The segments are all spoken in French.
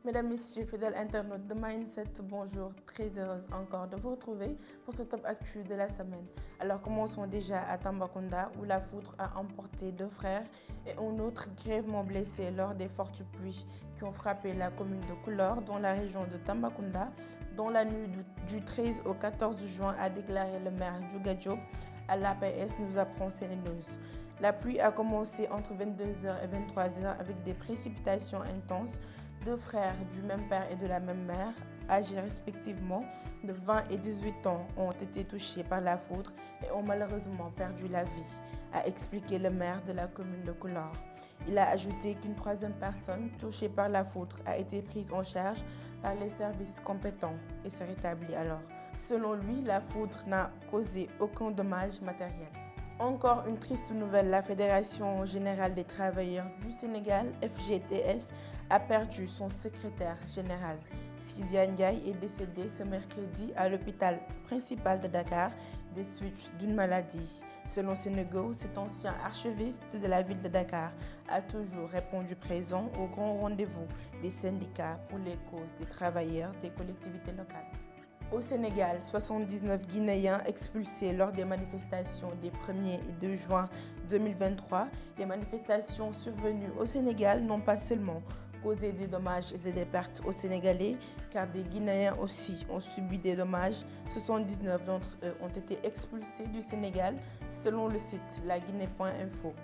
Mesdames, Messieurs, fidèles internautes de Mindset, bonjour, très heureuse encore de vous retrouver pour ce top actu de la semaine. Alors commençons déjà à Tambacounda où la foudre a emporté 2 frères et un autre grièvement blessé lors des fortes pluies qui ont frappé la commune de Koulor dans la région de Tambacounda dans la nuit du 13 au 14 juin, a déclaré le maire Djouga Diop à l'APS, nous apprend CNews. La pluie a commencé entre 22h et 23h avec des précipitations intenses. 2 frères du même père et de la même mère, âgés respectivement de 20 et 18 ans, ont été touchés par la foudre et ont malheureusement perdu la vie, a expliqué le maire de la commune de Koulor. Il a ajouté qu'une troisième personne touchée par la foudre a été prise en charge par les services compétents et se rétablit alors. Selon lui, la foudre n'a causé aucun dommage matériel. Encore une triste nouvelle, la Fédération générale des travailleurs du Sénégal, FGTS, a perdu son secrétaire général. Sidia Ndiaye est décédé ce mercredi à l'hôpital principal de Dakar des suites d'une maladie. Selon Sénégo, cet ancien archiviste de la ville de Dakar a toujours répondu présent au grand rendez-vous des syndicats pour les causes des travailleurs des collectivités locales. Au Sénégal, 79 Guinéens expulsés lors des manifestations des 1er et 2 juin 2023. Les manifestations survenues au Sénégal n'ont pas seulement causé des dommages et des pertes aux Sénégalais, car des Guinéens aussi ont subi des dommages. 79 d'entre eux ont été expulsés du Sénégal, selon le site laguinée.info.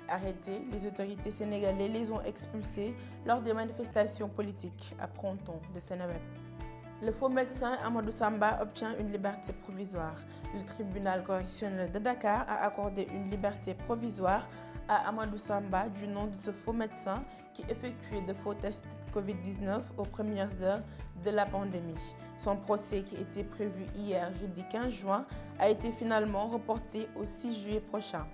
Arrêtés, les autorités sénégalaises les ont expulsés lors des manifestations politiques, apprend-on de Seneweb. Le faux médecin Amadou Samba obtient une liberté provisoire. Le tribunal correctionnel de Dakar a accordé une liberté provisoire à Amadou Samba du nom de ce faux médecin qui effectuait de faux tests Covid-19 aux premières heures de la pandémie. Son procès, qui était prévu hier, jeudi 15 juin, a été finalement reporté au 6 juillet prochain.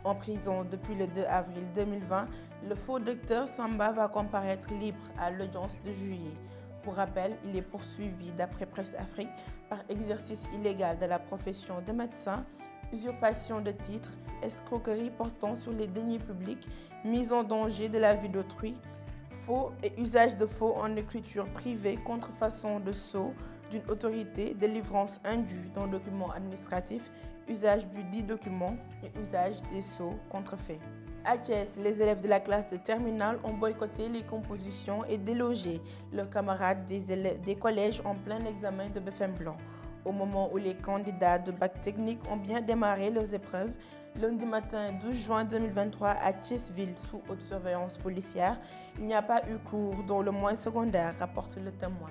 En prison depuis le 2 avril 2020, le faux docteur Samba va comparaître libre à l'audience de juillet. Pour rappel, il est poursuivi d'après Presse Afrique par exercice illégal de la profession de médecin, usurpation de titres, escroquerie portant sur les deniers publics, mise en danger de la vie d'autrui, faux et usage de faux en écriture privée, contrefaçon de sceau d'une autorité, délivrance indue d'un document administratif, usage du dit document et usage des sceaux contrefaits. À Thiès, les élèves de la classe de terminale ont boycotté les compositions et délogé leurs camarades des collèges en plein examen de BFM Blanc. Au moment où les candidats de bac technique ont bien démarré leurs épreuves, lundi matin 12 juin 2023 à Thiès-Ville, sous haute surveillance policière, il n'y a pas eu cours dans le moyen secondaire, rapporte le Témoin.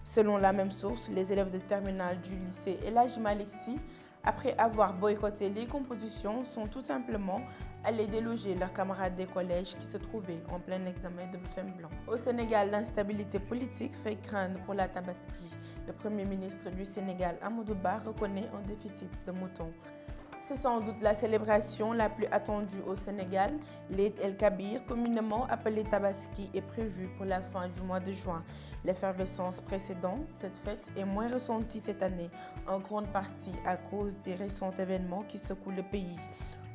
Selon la même source, les élèves de terminale du lycée El Hadji Malick Sy, après avoir boycotté les compositions, sont tout simplement allés déloger leurs camarades des collèges qui se trouvaient en plein examen de BFM Blanc. Au Sénégal, l'instabilité politique fait craindre pour la Tabaski. Le Premier ministre du Sénégal, Amadou Ba, reconnaît un déficit de moutons. C'est sans doute la célébration la plus attendue au Sénégal. L'Eid el-Kabir, communément appelé Tabaski, est prévue pour la fin du mois de juin. L'effervescence précédente, cette fête est moins ressentie cette année, en grande partie à cause des récents événements qui secouent le pays.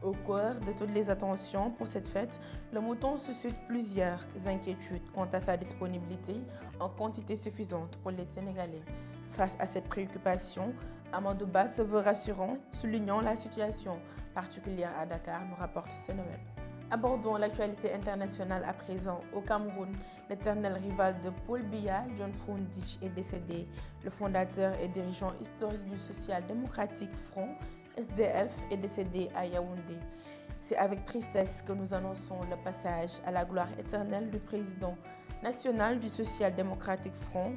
Au cœur de toutes les attentions pour cette fête, le mouton suscite plusieurs inquiétudes quant à sa disponibilité en quantité suffisante pour les Sénégalais. Face à cette préoccupation, Amadou Ba se veut rassurant, soulignant la situation particulière à Dakar, nous rapporte Seneweb. Abordons l'actualité internationale à présent. Au Cameroun, l'éternel rival de Paul Biya, John Frondi, est décédé. Le fondateur et dirigeant historique du social-démocratique Front, SDF, est décédé à Yaoundé. C'est avec tristesse que nous annonçons le passage à la gloire éternelle du président national du social-démocratique Front,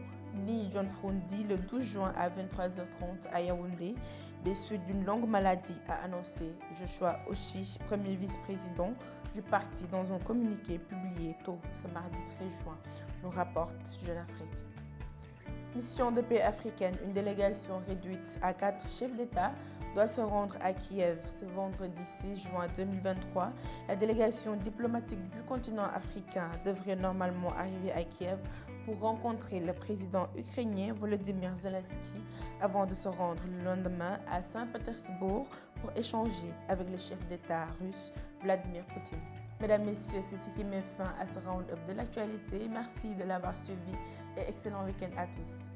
Lee John Frondi, le 12 juin à 23h30 à Yaoundé, des suites d'une longue maladie, a annoncé Joshua Ochi, premier vice-président du parti, dans un communiqué publié tôt ce mardi 13 juin, nous rapporte Jeune Afrique. Mission de paix africaine, une délégation réduite à 4 chefs d'État doit se rendre à Kiev ce vendredi 6 juin 2023. La délégation diplomatique du continent africain devrait normalement arriver à Kiev pour rencontrer le président ukrainien Volodymyr Zelensky avant de se rendre le lendemain à Saint-Pétersbourg pour échanger avec le chef d'État russe Vladimir Poutine. Mesdames, Messieurs, c'est ce qui met fin à ce round-up de l'actualité. Merci de l'avoir suivi et excellent week-end à tous.